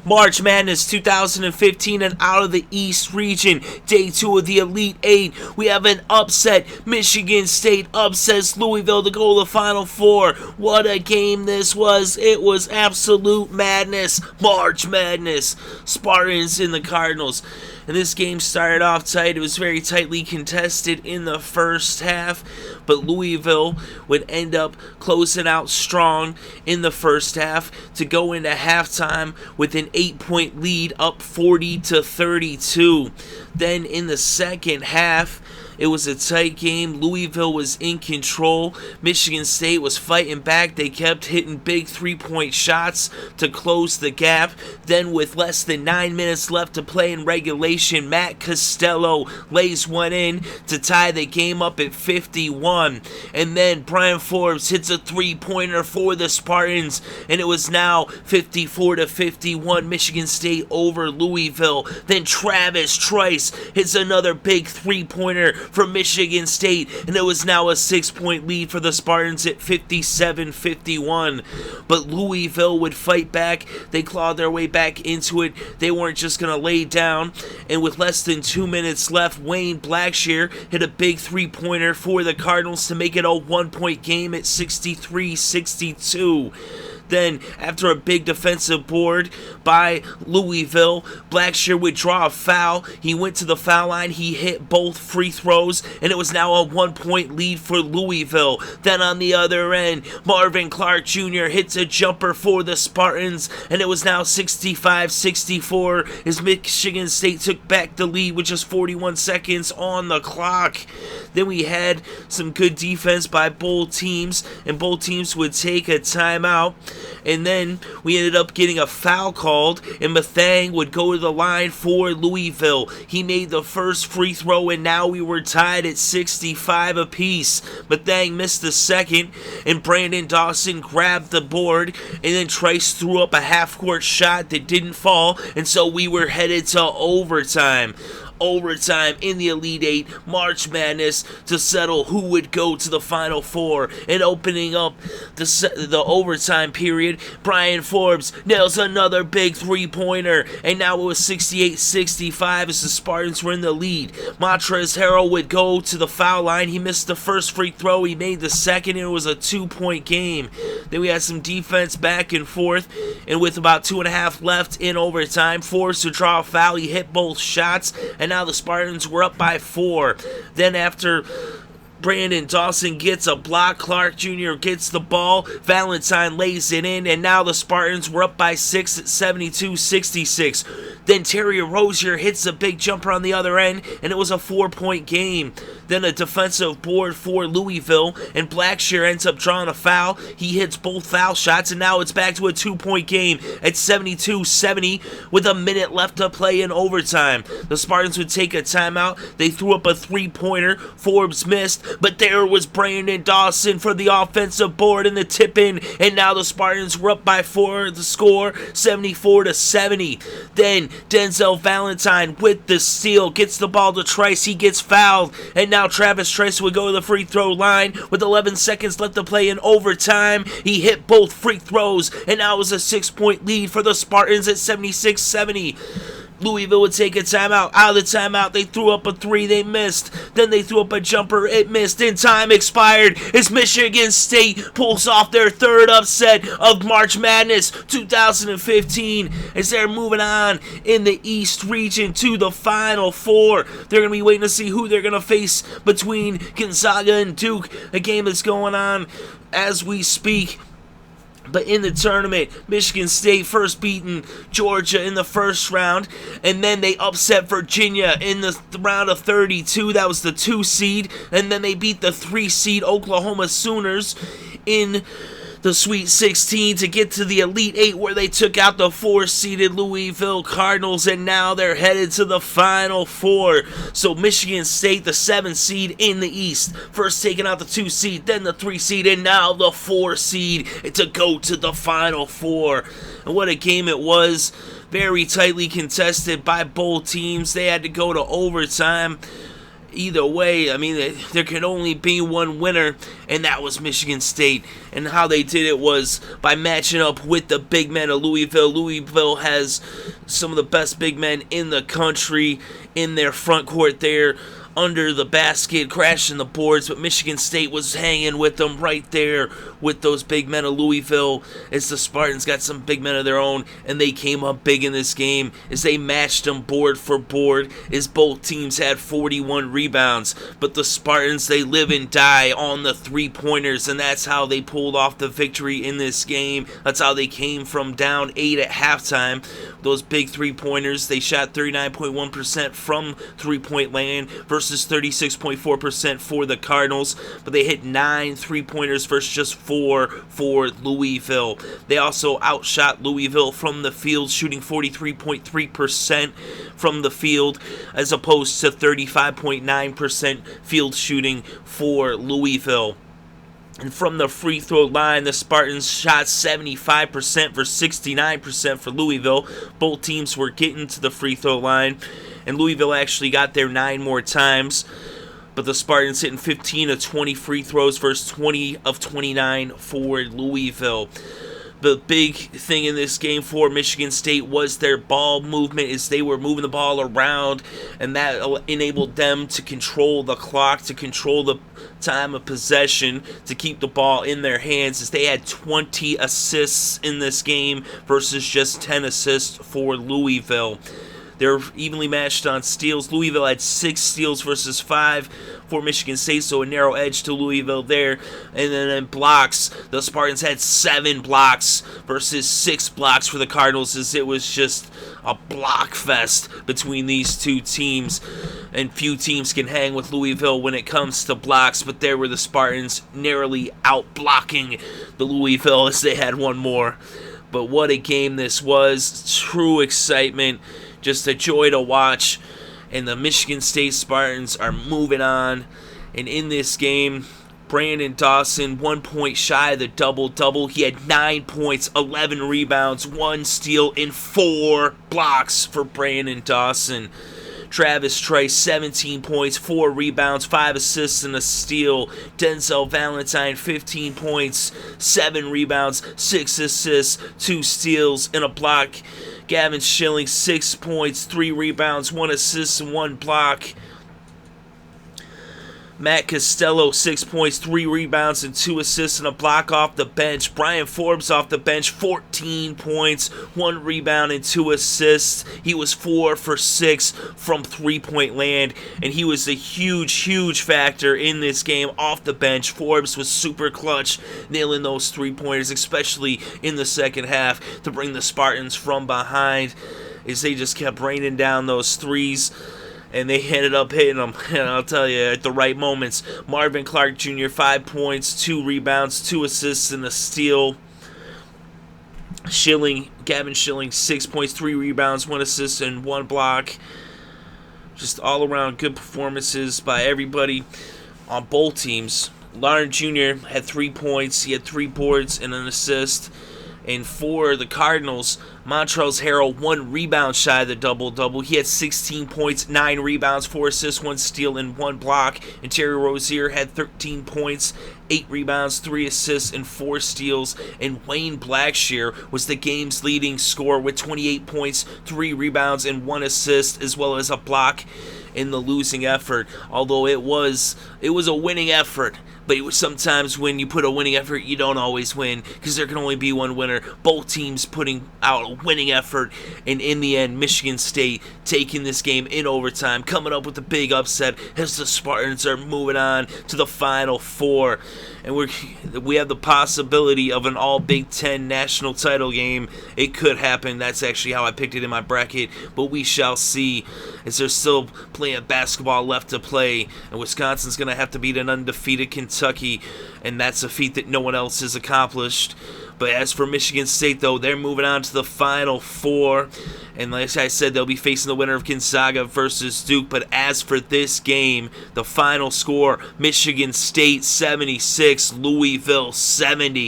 March Madness 2015, and out of the East region, day 2 of the Elite 8, we have an upset. Michigan State upsets Louisville to go to the Final Four. What a game this was. It was absolute madness. March Madness. Spartans and the Cardinals. And this game started off tight. It was very tightly contested in the first half, but Louisville would end up closing out strong in the first half to go into halftime with an 8-point lead, up 40-32. Then in the second half, it was a tight game. Louisville was in control. Michigan State was fighting back. They kept hitting big three-point shots to close the gap. Then with less than 9 minutes left to play in regulation, Matt Costello lays one in to tie the game up at 51. And then Bryn Forbes hits a three-pointer for the Spartans, and it was now 54-51, Michigan State over Louisville. Then Travis Trice hits another big three-pointer from Michigan State, and it was now a 6-point lead for the Spartans at 57-51. But Louisville would fight back. They clawed their way back into it. They weren't just going to lay down, and with less than 2 minutes left, Wayne Blackshear hit a big three-pointer for the Cardinals to make it a 1-point game at 63-62. Then, after a big defensive board by Louisville, Blackshear would draw a foul. He went to the foul line. He hit both free throws, and it was now a 1-point lead for Louisville. Then on the other end, Marvin Clark Jr. hits a jumper for the Spartans, and it was now 65-64 as Michigan State took back the lead with just 41 seconds on the clock. Then we had some good defense by both teams, and both teams would take a timeout. And then we ended up getting a foul called, and Mathang would go to the line for Louisville. He made the first free throw, and now we were tied at 65 apiece. Mathang missed the second, and Branden Dawson grabbed the board, and then Trice threw up a half-court shot that didn't fall, and so we were headed to overtime. Overtime in the Elite 8, March Madness, to settle who would go to the Final Four. And opening up the overtime period, Bryn Forbes nails another big three-pointer, and now it was 68-65 as the Spartans were in the lead. Montrezl Harrell would go to the foul line. He missed the first free throw. He made the second, and it was a 2-point game. Then we had some defense back and forth, and with about 2.5 left in overtime, forced to draw a foul. He hit both shots, and now the Spartans were up by 4. Then after Branden Dawson gets a block, Clark Jr. gets the ball, Valentine lays it in, and now the Spartans were up by 6 at 72-66. Then Terry Rozier hits a big jumper on the other end, and it was a 4-point game. Then a defensive board for Louisville, and Blackshear ends up drawing a foul. He hits both foul shots, and now it's back to a 2-point game at 72-70 with a minute left to play in overtime. The Spartans would take a timeout. They threw up a three-pointer. Forbes missed, but there was Branden Dawson for the offensive board and the tip-in, and now the Spartans were up by 4. The score, 74-70. Then Denzel Valentine with the steal gets the ball to Trice. He gets fouled, and now Travis Trice would go to the free throw line with 11 seconds left to play in overtime. He hit both free throws, and now it was a 6-point lead for the Spartans at 76-70. Louisville would take a timeout. Out of the timeout, they threw up a 3. They missed. Then they threw up a jumper. It missed. And time expired as Michigan State pulls off their third upset of March Madness 2015 as they're moving on in the East region to the Final Four. They're going to be waiting to see who they're going to face between Gonzaga and Duke, a game that's going on as we speak. But in the tournament, Michigan State first beaten Georgia in the first round, and then they upset Virginia in the round of 32. That was the 2 seed, and then they beat the 3 seed Oklahoma Sooners in the Sweet 16 to get to the Elite 8, where they took out the 4-seeded Louisville Cardinals, and now they're headed to the Final Four. So Michigan State, the 7 seed in the East, first taking out the 2 seed, then the 3 seed, and now the 4 seed to go to the Final Four. And what a game it was. Very tightly contested by both teams. They had to go to overtime. either way, I mean, there can only be one winner, and that was Michigan State. And how they did it was by matching up with the big men of Louisville. Louisville has some of the best big men in the country in their front court there, under the basket, crashing the boards, but Michigan State was hanging with them right there with those big men of Louisville, as the Spartans got some big men of their own, and they came up big in this game as they matched them board for board, as both teams had 41 rebounds, but the Spartans, they live and die on the three-pointers, and that's how they pulled off the victory in this game. That's how they came from down 8 at halftime. Those big three-pointers, they shot 39.1% from three-point land versus 36.4% for the Cardinals, but they hit 9 three-pointers versus just 4 for Louisville. They also outshot Louisville from the field, shooting 43.3% from the field, as opposed to 35.9% field shooting for Louisville. And from the free throw line, the Spartans shot 75% versus 69% for Louisville. Both teams were getting to the free throw line, and Louisville actually got there 9 more times. But the Spartans hitting 15 of 20 free throws versus 20 of 29 for Louisville. The big thing in this game for Michigan State was their ball movement, as they were moving the ball around, and that enabled them to control the clock, to control the time of possession, to keep the ball in their hands, as they had 20 assists in this game versus just 10 assists for Louisville. They're evenly matched on steals. Louisville had 6 steals versus 5 for Michigan State, so a narrow edge to Louisville there. And then in blocks, the Spartans had 7 blocks versus 6 blocks for the Cardinals, as it was just a block fest between these two teams. And few teams can hang with Louisville when it comes to blocks, but there were the Spartans narrowly out-blocking the Louisville, as they had one more. But what a game this was. True excitement. Just a joy to watch, and the Michigan State Spartans are moving on. And in this game, Branden Dawson, 1 point shy of the double-double. He had 9 points, 11 rebounds, 1 steal, and 4 blocks for Branden Dawson. Trice, 17 points, 4 rebounds, 5 assists, and a steal. Denzel Valentine, 15 points, 7 rebounds, 6 assists, 2 steals, and a block. Gavin Schilling, 6 points, 3 rebounds, 1 assist, and 1 block. Matt Costello, 6 points, 3 rebounds, and 2 assists, and a block off the bench. Bryn Forbes off the bench, 14 points, 1 rebound, and 2 assists. He was 4 for 6 from three-point land, and he was a huge factor in this game off the bench. Forbes was super clutch, nailing those three-pointers, especially in the second half, to bring the Spartans from behind, as they just kept raining down those threes. And they ended up hitting them, and I'll tell you, at the right moments. Marvin Clark Jr., 5 points, 2 rebounds, 2 assists, and a steal. Gavin Schilling, 6 points, 3 rebounds, 1 assist, and 1 block. Just all around good performances by everybody on both teams. Lauren Jr. had 3 points, he had 3 boards and an assist. And for the Cardinals, Montrezl Harrell, 1 rebound shy of the double-double. He had 16 points, 9 rebounds, 4 assists, 1 steal, and 1 block. And Terry Rozier had 13 points, 8 rebounds, 3 assists, and 4 steals. And Wayne Blackshear was the game's leading scorer with 28 points, 3 rebounds, and 1 assist, as well as a block in the losing effort. Although it was a winning effort. But sometimes when you put a winning effort, you don't always win, because there can only be one winner. Both teams putting out a winning effort, and in the end, Michigan State taking this game in overtime, coming up with a big upset as the Spartans are moving on to the Final Four. And we have the possibility of an all Big Ten national title game. It could happen. That's actually how I picked it in my bracket, but we shall see, as there's still plenty of basketball left to play, and Wisconsin's going to have to beat an undefeated Kentucky, and that's a feat that no one else has accomplished. But as for Michigan State, though, they're moving on to the Final Four. And like I said, they'll be facing the winner of Gonzaga versus Duke. But as for this game, the final score, Michigan State 76, Louisville 70.